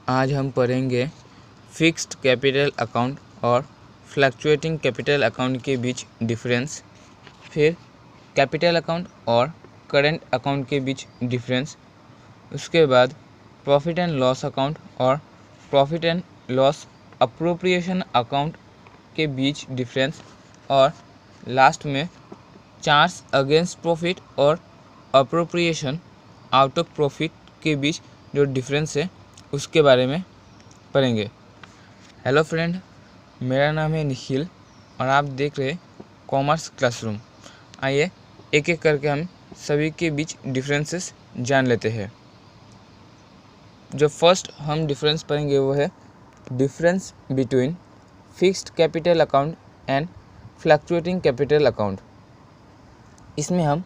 आज हम पढ़ेंगे फिक्स्ड कैपिटल अकाउंट और फ्लक्चुएटिंग कैपिटल अकाउंट के बीच डिफरेंस, फिर कैपिटल अकाउंट और करंट अकाउंट के बीच डिफरेंस, उसके बाद प्रॉफिट एंड लॉस अकाउंट और profit and loss appropriation account के बीच डिफरेंस, और लास्ट में चार्ज अगेंस्ट प्रॉफिट और अप्रोप्रिएशन आउट ऑफ प्रॉफिट के बीच जो डिफरेंस है उसके बारे में पढ़ेंगे। हेलो फ्रेंड, मेरा नाम है निखिल और आप देख रहे कॉमर्स क्लासरूम। आइए एक एक करके हम सभी के बीच डिफरेंसेस जान लेते हैं। जो फर्स्ट हम डिफरेंस पढ़ेंगे वो है difference between fixed capital account and fluctuating capital account. इसमें हम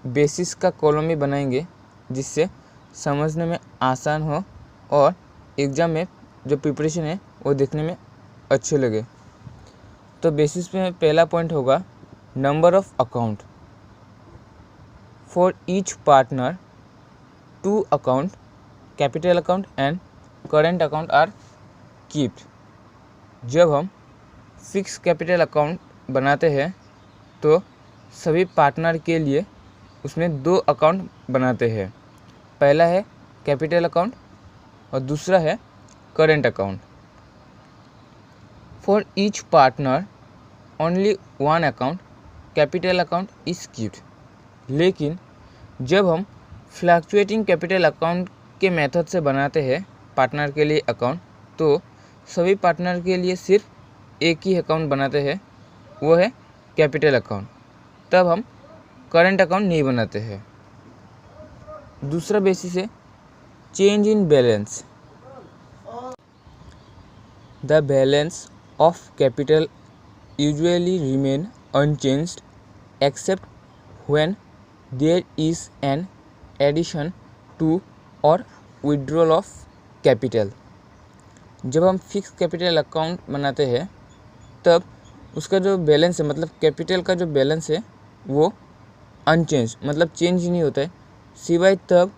बेसिस का कॉलम भी बनाएंगे जिससे समझने में आसान हो और एग्ज़ाम में जो प्रिपरेशन है वो देखने में अच्छे लगे। तो बेसिस में पहला पॉइंट होगा number of account. For each partner 2 account capital account and current account are kept. जब हम फिक्स कैपिटल अकाउंट बनाते हैं तो सभी पार्टनर के लिए उसमें 2 अकाउंट बनाते हैं। पहला है कैपिटल अकाउंट और दूसरा है current account. For each partner only 1 account capital account is keeped. लेकिन जब हम फ्लक्चुएटिंग कैपिटल अकाउंट के मेथड से बनाते हैं पार्टनर के लिए अकाउंट, तो सभी पार्टनर के लिए सिर्फ एक ही अकाउंट बनाते हैं, वो है कैपिटल अकाउंट। तब हम करंट अकाउंट नहीं बनाते हैं। दूसरा बेसिस है change in balance. The balance of capital usually remain unchanged except when there is an addition to और विड्रॉल ऑफ कैपिटल। जब हम फिक्स कैपिटल अकाउंट बनाते हैं तब उसका जो बैलेंस है, मतलब कैपिटल का जो बैलेंस है वो अनचेंज, मतलब चेंज ही नहीं होता है, सिवाय तब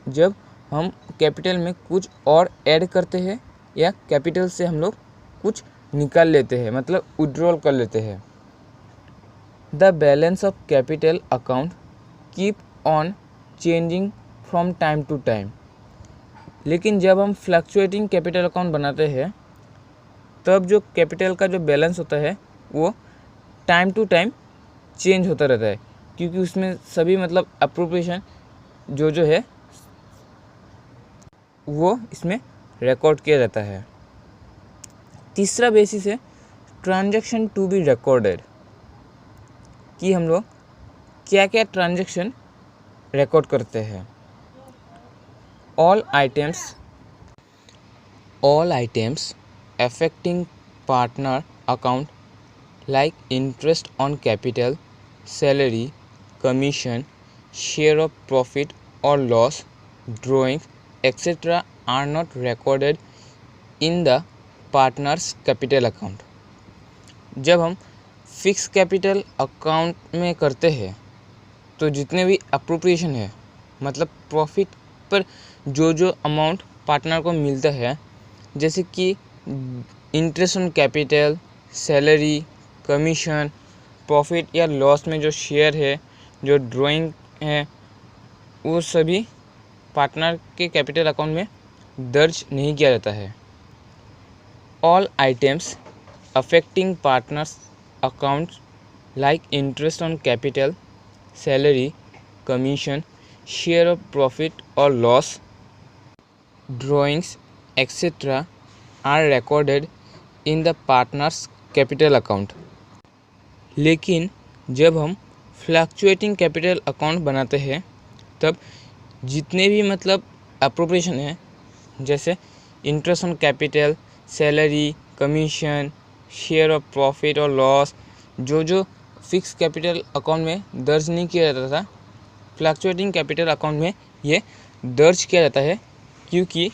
जब हम कैपिटल में कुछ और ऐड करते हैं या कैपिटल से हम लोग कुछ निकाल लेते हैं, मतलब विड्रॉल कर लेते हैं। The balance of capital account keep on changing from time to time. लेकिन जब हम फ्लक्चुएटिंग कैपिटल अकाउंट बनाते हैं तब जो कैपिटल का जो बैलेंस होता है वो टाइम टू टाइम चेंज होता रहता है, क्योंकि उसमें सभी मतलब अप्रोप्रिएशन जो है वो इसमें रिकॉर्ड किया जाता है। तीसरा बेसिस है ट्रांजैक्शन टू बी रिकॉर्डेड, कि हम लोग क्या क्या ट्रांजैक्शन रिकॉर्ड करते हैं। All items affecting partner account like interest on capital, salary, commission, share of profit और loss, drawings etcetera are not recorded in the partners capital account. जब हम फिक्स कैपिटल अकाउंट में करते हैं तो जितने भी अप्रोप्रिएशन है, मतलब प्रॉफिट पर जो अमाउंट पार्टनर को मिलता है, जैसे कि interest on capital, salary, commission, profit या लॉस में जो शेयर है, जो ड्राइंग है, वो सभी पार्टनर के कैपिटल अकाउंट में दर्ज नहीं किया जाता है। All items affecting partners account like interest on capital, salary, commission, share of profit और loss, drawings etcetera are recorded in the partners capital account. लेकिन जब हम फ्लक्चुएटिंग कैपिटल अकाउंट बनाते हैं तब जितने भी मतलब अप्रोप्रिएशन है, जैसे interest on capital, salary, commission, share of profit और लॉस, जो फिक्स कैपिटल अकाउंट में दर्ज नहीं किया जाता था, फ्लक्चुएटिंग कैपिटल अकाउंट में ये दर्ज किया जाता है, क्योंकि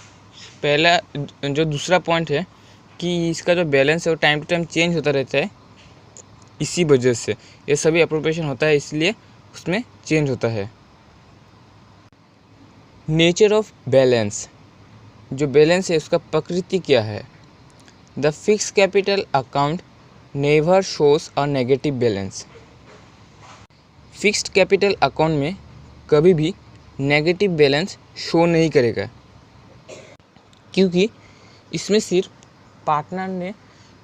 पहला जो दूसरा पॉइंट है कि इसका जो बैलेंस है वो टाइम टू टाइम चेंज होता रहता है। इसी वजह से ये सभी अप्रोप्रिएशन होता है, इसलिए उसमें चेंज होता है। Nature of balance. जो बैलेंस है उसका प्रकृति क्या है। The fix capital account never shows a negative balance. Fixed capital account में कभी भी नेगेटिव बैलेंस शो नहीं करेगा, क्योंकि इसमें सिर्फ पार्टनर ने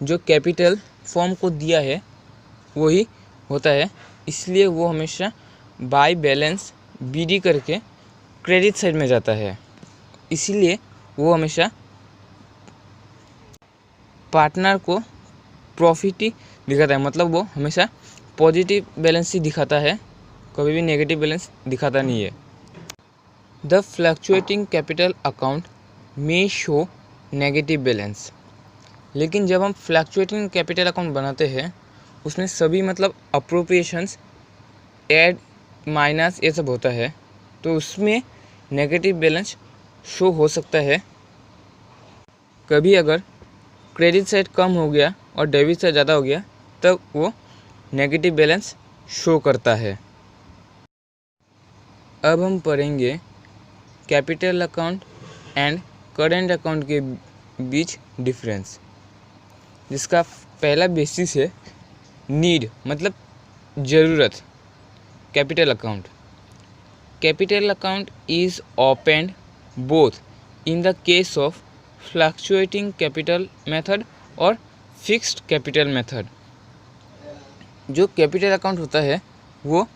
जो कैपिटल फर्म को दिया है वही होता है, इसलिए वो हमेशा बाय बैलेंस बीडी करके क्रेडिट साइड में जाता है। इसीलिए वो हमेशा पार्टनर को प्रॉफिट ही दिखाता है, मतलब वो हमेशा पॉजिटिव बैलेंस ही दिखाता है, कभी भी नेगेटिव बैलेंस दिखाता नहीं है। The fluctuating capital account may show negative balance. लेकिन जब हम फ्लक्चुएटिंग कैपिटल अकाउंट बनाते हैं उसमें सभी मतलब अप्रोप्रिएशंस ऐड माइनस ये सब होता है, तो उसमें नेगेटिव बैलेंस शो हो सकता है। कभी अगर क्रेडिट साइड कम हो गया और डेबिट साइड ज़्यादा हो गया तब वो नेगेटिव बैलेंस शो करता है। अब हम पढ़ेंगे capital account and current account के बीच डिफरेंस, जिसका पहला बेसिस है नीड, मतलब ज़रूरत। Capital account is opened both in the case of fluctuating capital method और फिक्स्ड कैपिटल मेथड। जो कैपिटल अकाउंट होता है वो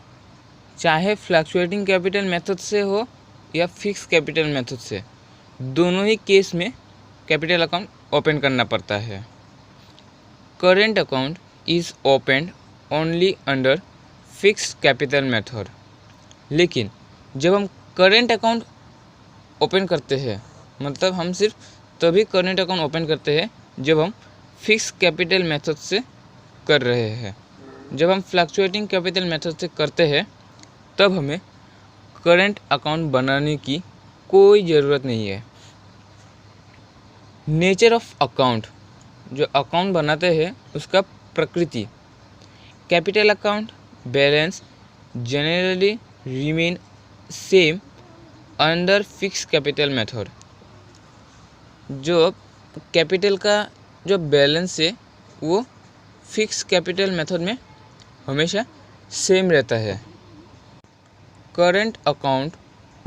चाहे फ्लक्चुएटिंग कैपिटल मेथड से हो या फिक्स कैपिटल मेथड से, दोनों ही केस में कैपिटल अकाउंट ओपन करना पड़ता है। Current account is opened only under fixed capital method. लेकिन जब हम करेंट अकाउंट ओपन करते हैं, मतलब हम सिर्फ तभी करेंट अकाउंट ओपन करते हैं जब हम फिक्स कैपिटल मेथड से कर रहे हैं। जब हम फ्लक्चुएटिंग कैपिटल मेथड से करते हैं तब हमें करेंट अकाउंट बनाने की कोई ज़रूरत नहीं है। नेचर ऑफ अकाउंट, जो अकाउंट बनाते हैं उसका प्रकृति। Capital account balance generally remain same under fix capital method. जो कैपिटल का जो बैलेंस है वो फिक्स कैपिटल मेथड में हमेशा सेम रहता है। Current account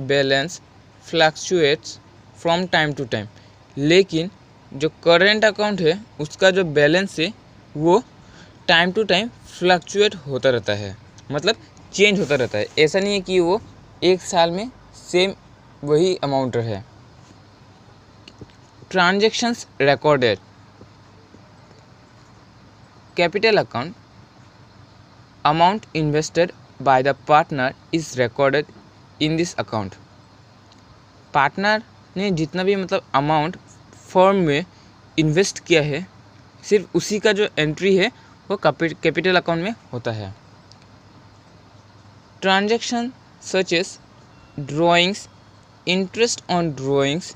balance fluctuates from time to time. लेकिन जो करेंट अकाउंट है उसका जो बैलेंस है वो टाइम टू टाइम फ्लक्चुएट होता रहता है, मतलब चेंज होता रहता है। ऐसा नहीं है कि वो एक साल में सेम वही अमाउंट रहे। Transactions recorded. Capital account amount invested by the partner is recorded in this account. Partner ने जितना भी मतलब अमाउंट फर्म में इन्वेस्ट किया है सिर्फ उसी का जो एंट्री है वो कैपिटल अकाउंट में होता है। Transaction such as drawings, interest on drawings,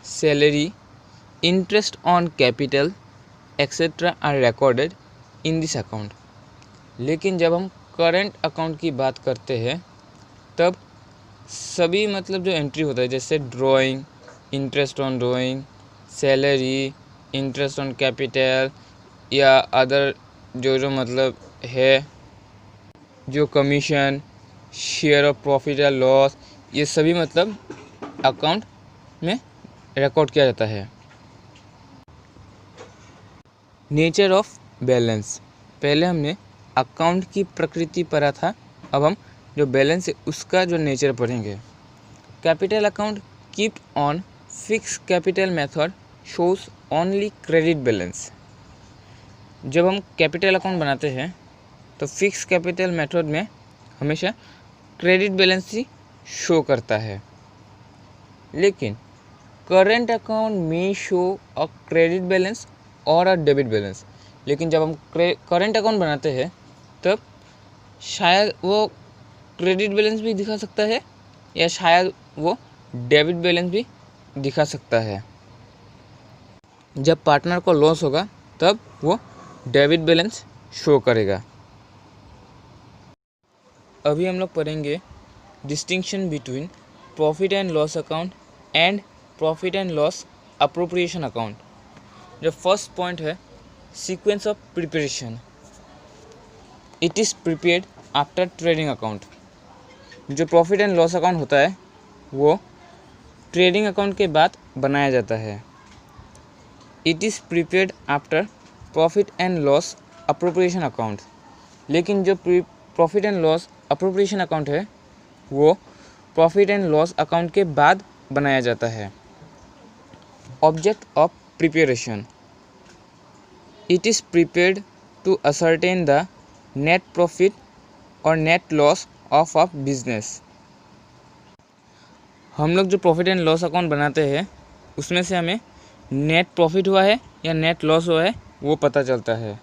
salary, interest on capital etcetera are recorded in this account. लेकिन जब हम करेंट अकाउंट की बात करते हैं तब सभी मतलब जो एंट्री होता है जैसे drawing, interest on drawing, salary, interest on capital या अदर जो मतलब है, जो कमीशन, शेयर ऑफ प्रॉफिट या लॉस, ये सभी मतलब अकाउंट में रिकॉर्ड किया जाता है। Nature of balance. पहले हमने अकाउंट की प्रकृति पढ़ा था, अब हम जो बैलेंस है उसका जो नेचर पढ़ेंगे। Capital account keep on fix capital method shows only credit balance. जब हम कैपिटल अकाउंट बनाते हैं तो फिक्स कैपिटल मेथड में हमेशा क्रेडिट बैलेंस ही शो करता है। लेकिन करेंट अकाउंट में शो अ क्रेडिट बैलेंस और अ डेबिट बैलेंस। लेकिन जब हम करेंट अकाउंट बनाते हैं तब शायद वो क्रेडिट बैलेंस भी दिखा सकता है या शायद वो डेबिट बैलेंस भी दिखा सकता है। जब पार्टनर को लॉस होगा तब वो डेबिट बैलेंस शो करेगा। अभी हम लोग पढ़ेंगे distinction between profit and loss account and profit and loss appropriation account. जो फर्स्ट पॉइंट है, sequence of preparation. It is prepared after trading account. जो प्रॉफिट एंड लॉस अकाउंट होता है वो ट्रेडिंग अकाउंट के बाद बनाया जाता है। It is prepared after profit and loss appropriation account. लेकिन जो profit and loss appropriation account है वो प्रॉफिट एंड लॉस अकाउंट के बाद बनाया जाता है। Object of preparation. It is prepared to ascertain the net profit और net loss of a business. हम लोग जो प्रॉफिट एंड लॉस अकाउंट बनाते हैं उसमें से हमें नेट प्रॉफिट हुआ है या नेट लॉस हुआ है वो पता चलता है।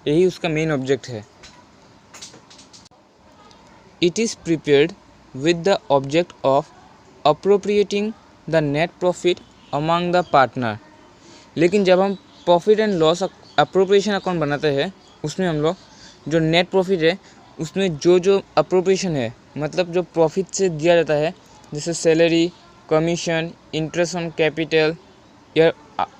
यही उसका मेन ऑब्जेक्ट है। It is prepared with the object of appropriating the net profit among the partner. लेकिन जब हम profit and loss appropriation account बनाते हैं उसमें हम लोग जो नेट प्रॉफिट है उसमें जो अप्रोप्रिएशन है, मतलब जो प्रॉफिट से दिया जाता है, जैसे salary, commission, interest on capital या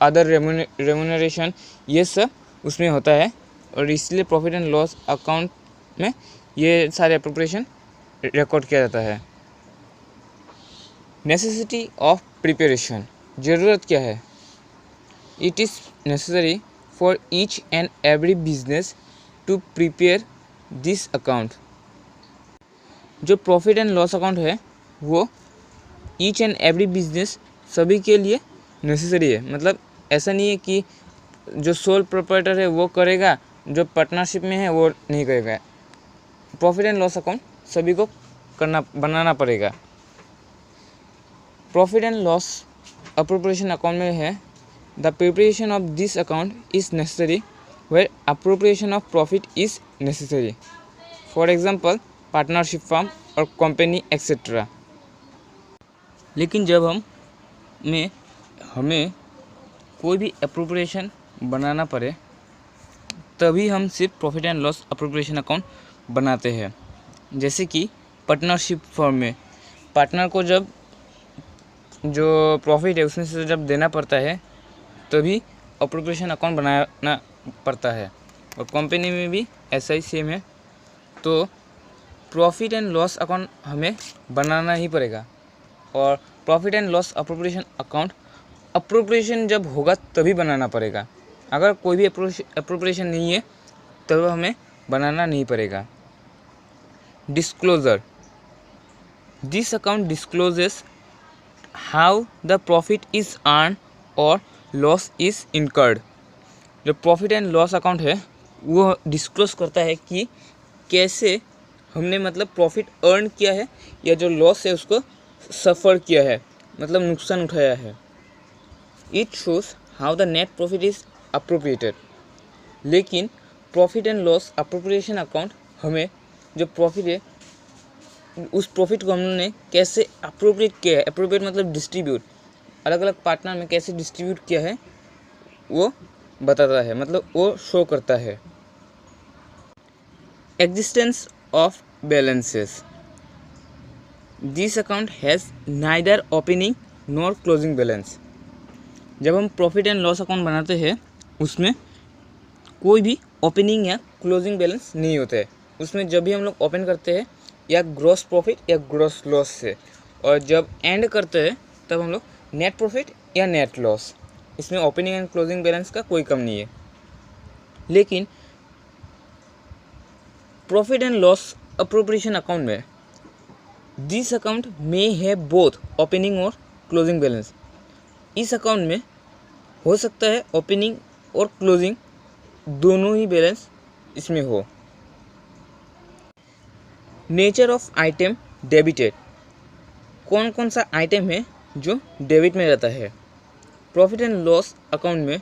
अदर रेम्यूनरेशन, ये सब उसमें होता है। और इसलिए प्रॉफिट एंड लॉस अकाउंट में ये सारे अप्रोप्रिएशन रिकॉर्ड किया जाता है। Necessity of preparation. ज़रूरत क्या है? It is necessary for each and every business to prepare this account. जो प्रॉफिट एंड लॉस अकाउंट है वो ईच एंड एवरी बिजनेस सभी के लिए नेसेसरी है। मतलब ऐसा नहीं है कि जो सोल प्रोप्राइटर है वो करेगा, जो पार्टनरशिप में है वो नहीं करेगा। प्रॉफिट एंड लॉस अकाउंट सभी को बनाना पड़ेगा। Profit and loss appropriation account में है, the preparation of this account is necessary where appropriation of profit is necessary. For example partnership firm और कंपनी एक्सेट्रा। लेकिन जब हमें कोई भी अप्रोप्रिएशन बनाना पड़े तभी हम सिर्फ profit and loss appropriation account बनाते हैं। जैसे कि पार्टनरशिप फर्म में पार्टनर को जब जो प्रॉफिट है उसमें से जब देना पड़ता है तभी अप्रोप्रिएशन अकाउंट बनाना पड़ता है। और कंपनी में भी ऐसा ही सेम है। तो प्रॉफिट एंड लॉस अकाउंट हमें बनाना ही पड़ेगा। और profit and loss appropriation account appropriation जब होगा तभी बनाना पड़ेगा। अगर कोई भी अप्रोप्रिएशन नहीं है तब हमें बनाना नहीं पड़ेगा। Disclosure. This account discloses how the profit is earn और लॉस इज़ इनकर्ड। जो प्रॉफिट एंड लॉस अकाउंट है वो डिस्क्लोज करता है कि कैसे हमने मतलब प्रॉफिट अर्न किया है या जो लॉस है उसको सफ़र किया है, मतलब नुकसान उठाया है। It shows how the net profit is appropriated. लेकिन profit and loss appropriation account हमें जो प्रॉफिट है उस प्रॉफिट को हमने कैसे अप्रोप्रिएट किया है, अप्रोप्रिएट मतलब डिस्ट्रीब्यूट, अलग अलग पार्टनर में कैसे डिस्ट्रीब्यूट किया है वो बताता है, मतलब वो शो करता है। Existence of balances. This account has neither opening nor closing balance. जब हम प्रॉफिट एंड लॉस अकाउंट बनाते हैं उसमें कोई भी ओपनिंग या क्लोजिंग बैलेंस नहीं होता है। उसमें जब भी हम लोग ओपन करते हैं या ग्रॉस प्रॉफिट या ग्रॉस लॉस से, और जब एंड करते हैं तब हम लोग नेट प्रॉफिट या नेट लॉस। इसमें ओपनिंग एंड क्लोजिंग बैलेंस का कोई कम नहीं है। लेकिन profit and loss appropriation account में दिस अकाउंट में है बोथ ओपनिंग और क्लोजिंग बैलेंस। इस अकाउंट में हो सकता है ओपनिंग और क्लोजिंग दोनों ही बैलेंस इसमें हो। Nature of item debited. कौन कौन सा आइटम है जो डेबिट में रहता है? प्रॉफिट एंड लॉस अकाउंट में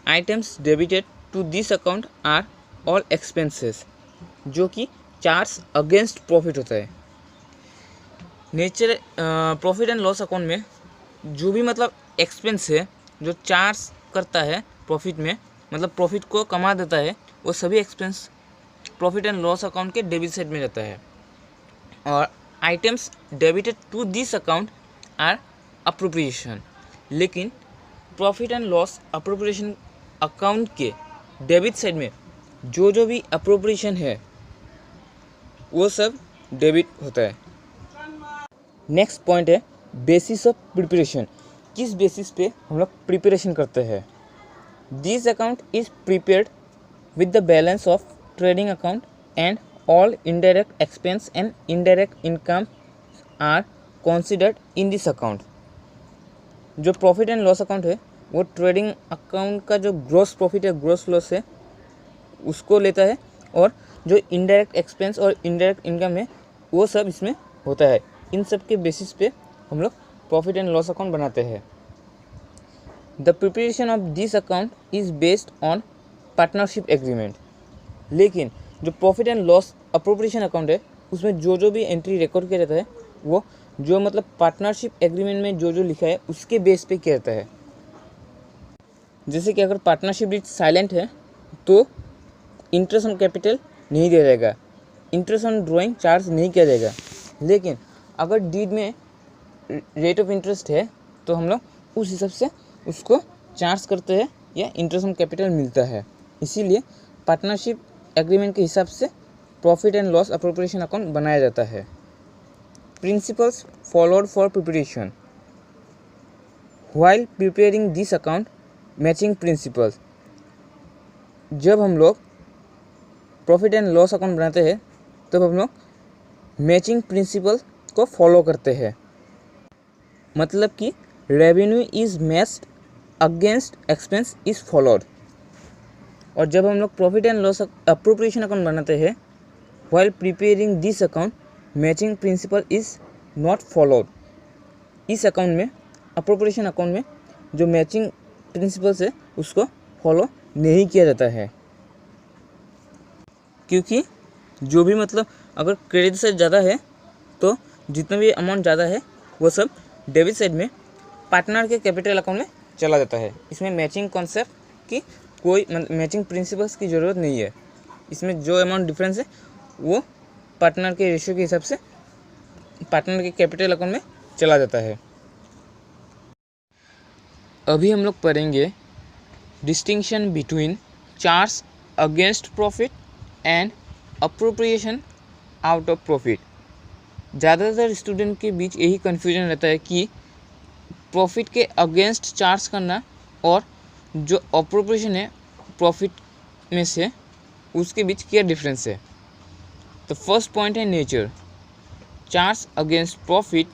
items debited to this account are all expenses, जो कि चार्ज अगेंस्ट प्रॉफिट होता है। प्रॉफिट एंड लॉस अकाउंट में जो भी मतलब एक्सपेंस है जो चार्ज करता है प्रॉफिट में, मतलब प्रॉफिट को कमा देता है, वो सभी expense profit and loss account के डेबिट साइड में रहता है। और items debited to this account are appropriation, लेकिन profit and loss appropriation account के डेबिट साइड में जो भी अप्रोप्रिएशन है वो सब डेबिट होता है। नेक्स्ट पॉइंट है बेसिस ऑफ प्रिपरेशन। किस बेसिस पे हम लोग प्रिपरेशन करते हैं? This account is prepared with the balance of trading account and all indirect expense and indirect income are considered in this account. जो प्रॉफिट एंड लॉस अकाउंट है वो trading account का जो ग्रॉस प्रॉफिट है, gross loss है, उसको लेता है, और जो इनडायरेक्ट एक्सपेंस और इनडायरेक्ट इनकम है वो सब इसमें होता है। इन सब के बेसिस पे हम लोग प्रॉफिट एंड लॉस अकाउंट बनाते हैं। The preparation of this account is based on partnership agreement. लेकिन जो profit and loss appropriation account है उसमें जो भी एंट्री रिकॉर्ड किया जाता है वो जो मतलब पार्टनरशिप एग्रीमेंट में जो लिखा है उसके बेस पे किया जाता है। जैसे कि अगर पार्टनरशिप डीड साइलेंट है तो इंटरेस्ट ऑन कैपिटल नहीं दिया जाएगा, इंटरेस्ट ऑन ड्राइंग चार्ज नहीं किया जाएगा। लेकिन अगर डीड में रेट ऑफ इंटरेस्ट है तो हम लोग उस हिसाब से उसको चार्ज करते हैं या इंटरेस्ट ऑन कैपिटल मिलता है। इसीलिए पार्टनरशिप एग्रीमेंट के हिसाब से profit and loss appropriation account बनाया जाता है। Principles followed for preparation. While preparing this account, matching principles. जब हम लोग प्रॉफिट एंड लॉस अकाउंट बनाते हैं तब हम लोग मैचिंग प्रिंसिपल को फॉलो करते हैं। मतलब कि revenue is matched against expense is followed. और जब हम लोग profit and loss appropriation account बनाते हैं, while preparing this account matching principal is not followed. इस अकाउंट में, अप्रोप्रिएशन अकाउंट में जो मैचिंग प्रिंसिपल्स है उसको फॉलो नहीं किया जाता है, क्योंकि जो भी मतलब अगर क्रेडिट साइड ज़्यादा है तो जितना भी अमाउंट ज़्यादा है वो सब डेबिट साइड में पार्टनर के कैपिटल अकाउंट में चला जाता है। इसमें मैचिंग कॉन्सेप्ट की कोई मैचिंग प्रिंसिपल्स की ज़रूरत नहीं है। इसमें जो अमाउंट डिफरेंस है वो पार्टनर के रेशियो के हिसाब से पार्टनर के कैपिटल अकाउंट में चला जाता है। अभी हम लोग पढ़ेंगे distinction between charge against profit and appropriation out of profit. ज़्यादातर स्टूडेंट के बीच यही कन्फ्यूजन रहता है कि प्रॉफिट के अगेंस्ट चार्ज करना और जो अप्रोप्रिएशन है प्रॉफिट में से उसके बीच क्या डिफरेंस है। तो फर्स्ट पॉइंट है nature. Charge against profit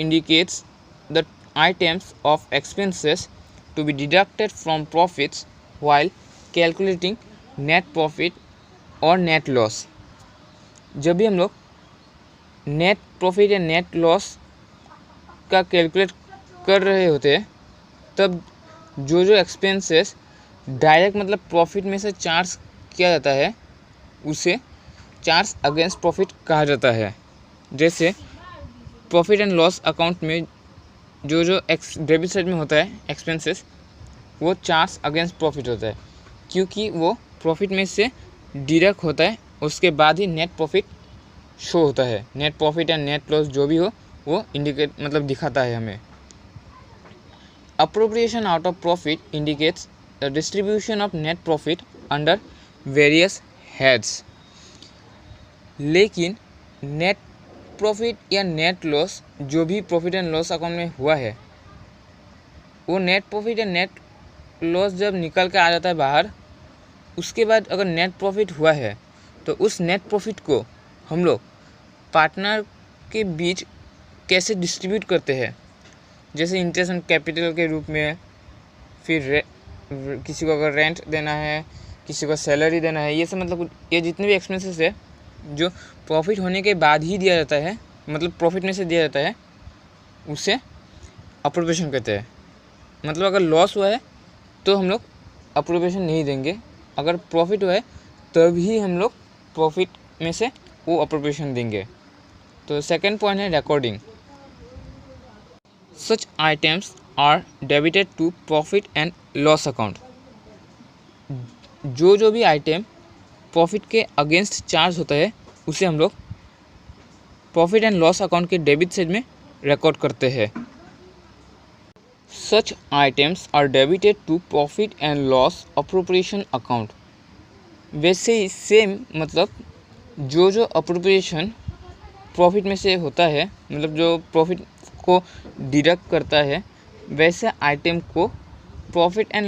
indicates the items of expenses to be deducted from profits while calculating net profit और नेट लॉस। जब भी हम लोग नेट प्रॉफिट या नेट लॉस का कैलकुलेट कर रहे होते हैं तब जो एक्सपेंसेस डायरेक्ट मतलब प्रॉफिट में से चार्ज किया जाता है उसे चार्ज अगेंस्ट प्रॉफिट कहा जाता है। जैसे प्रॉफिट एंड लॉस अकाउंट में जो डेबिट साइड में होता है एक्सपेंसेस वो चार्ज अगेंस्ट प्रॉफिट होता है, क्योंकि वो प्रॉफिट में से डिडक्ट होता है, उसके बाद ही नेट प्रॉफिट शो होता है। नेट प्रॉफिट या नेट लॉस जो भी हो वो इंडिकेट मतलब दिखाता है हमें। Appropriation out of profit indicates the distribution of net profit under various heads. लेकिन नेट प्रॉफिट या नेट लॉस जो भी प्रॉफिट एंड लॉस अकाउंट में हुआ है वो नेट प्रॉफिट या नेट लॉस जब निकल के आ जाता है बाहर, उसके बाद अगर नेट प्रॉफिट हुआ है तो उस नेट प्रॉफिट को हम लोग पार्टनर के बीच कैसे डिस्ट्रीब्यूट करते हैं। जैसे इंटरेस्ट ऑन कैपिटल के रूप में, फिर किसी को अगर रेंट देना है, किसी को सैलरी देना है, ये सब मतलब ये जितने भी एक्सपेंसेस है जो प्रॉफिट होने के बाद ही दिया जाता है, मतलब प्रॉफिट में से दिया जाता है, उसे अप्रोप्रिएशन कहते हैं। मतलब अगर लॉस हुआ है तो हम लोग अप्रोप्रिएशन नहीं देंगे, अगर प्रॉफिट हुआ है तभी हम लोग प्रॉफिट में से वो अप्रोप्रिएशन देंगे। तो सेकंड पॉइंट है recording. Such items are debited to profit and loss account. जो भी आइटम प्रॉफिट के अगेंस्ट चार्ज होता है उसे हम लोग प्रॉफिट एंड लॉस अकाउंट के डेबिट साइड में रिकॉर्ड करते हैं। Such items are debited to profit and loss appropriation account. वैसे ही सेम मतलब जो अप्रोप्रिएशन प्रॉफिट में से होता है, मतलब जो प्रॉफिट को डिडक्ट करता है, वैसे आइटम को profit and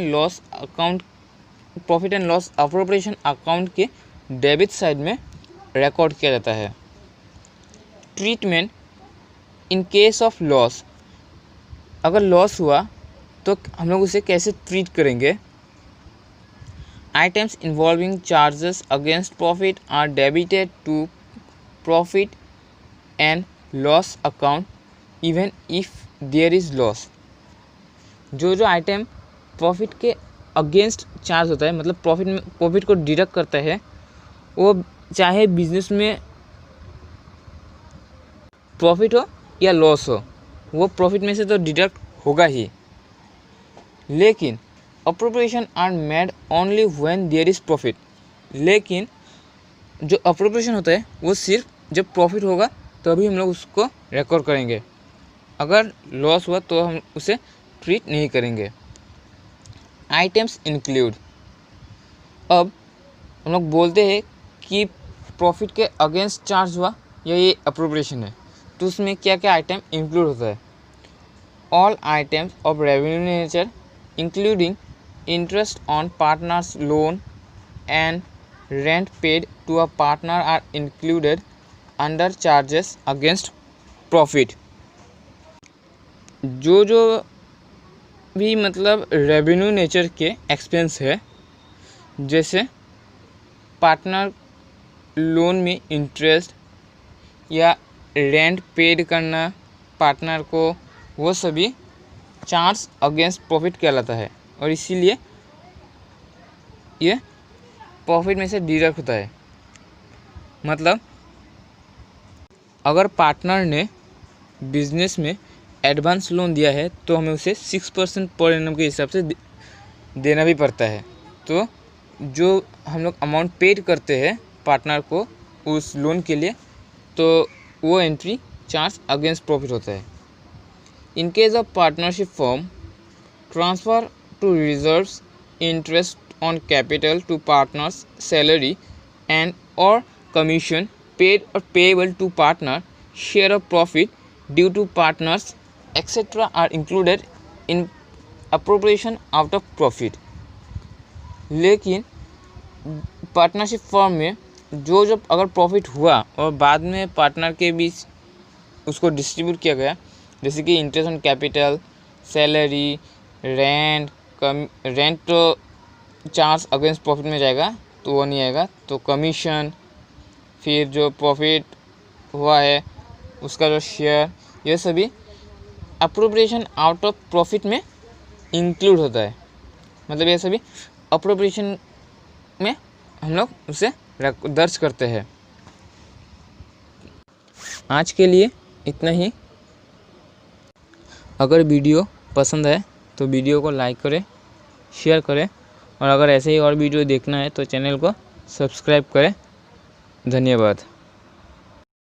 loss appropriation account के डेबिट साइड में रिकॉर्ड किया जाता है। Treatment in case of loss, अगर लॉस हुआ तो हम लोग उसे कैसे ट्रीट करेंगे। Items involving charges against profit are debited to profit and loss account even if there is loss. जो आइटम प्रॉफिट के अगेंस्ट चार्ज होता है, मतलब प्रॉफिट को डिडक्ट करता है, वो चाहे बिजनेस में प्रॉफिट हो या लॉस हो, वो प्रॉफिट में से तो डिडक्ट होगा ही। लेकिन appropriation are made only when there is profit. लेकिन जो अप्रोप्रिएशन होता है वो सिर्फ जब प्रॉफिट होगा तभी हम लोग उसको रिकॉर्ड करेंगे। अगर लॉस हुआ तो हम उसे ट्रीट नहीं करेंगे। आइटम्स इंक्लूड, अब हम लोग बोलते हैं कि प्रॉफिट के अगेंस्ट चार्ज हुआ या ये अप्रोप्रिएशन है, तो उसमें क्या क्या आइटम इंक्लूड होता है। All items of revenue nature including interest on partners loan and rent paid to a partner are included under charges against profit. जो भी मतलब रेवेन्यू नेचर के एक्सपेंस है, जैसे पार्टनर लोन में इंटरेस्ट या रेंट पेड करना पार्टनर को, वो सभी चार्ज अगेंस्ट प्रॉफिट कहलाता है और इसीलिए ये प्रॉफिट में से डिडक्ट होता है। मतलब अगर पार्टनर ने बिजनेस में एडवांस लोन दिया है तो हमें उसे 6% पर एनम के हिसाब से देना भी पड़ता है। तो जो हम लोग अमाउंट पेड करते हैं पार्टनर को उस लोन के लिए, तो वो एंट्री चार्ज अगेंस्ट प्रॉफिट होता है। In case of partnership form, transfer to reserves interest on capital to partners salary and और कमीशन पेड और payable to partner, share of profit due to partners etcetera are included in appropriation out of profit. लेकिन partnership form में जो अगर profit हुआ और बाद में पार्टनर के बीच उसको डिस्ट्रीब्यूट किया गया, जैसे कि interest on capital, salary, rent तो चार्ज अगेंस्ट प्रॉफिट में जाएगा तो वो नहीं आएगा। तो कमीशन, फिर जो प्रॉफिट हुआ है उसका जो शेयर, ये सभी अप्रोप्रिएशन आउट ऑफ प्रॉफिट में इंक्लूड होता है। मतलब ये सभी अप्रोप्रिएशन में हम लोग उसे दर्ज करते हैं। आज के लिए इतना ही। अगर वीडियो पसंद है तो वीडियो को लाइक करें, शेयर करें और अगर ऐसे ही और वीडियो देखना है तो चैनल को सब्सक्राइब करें। धन्यवाद।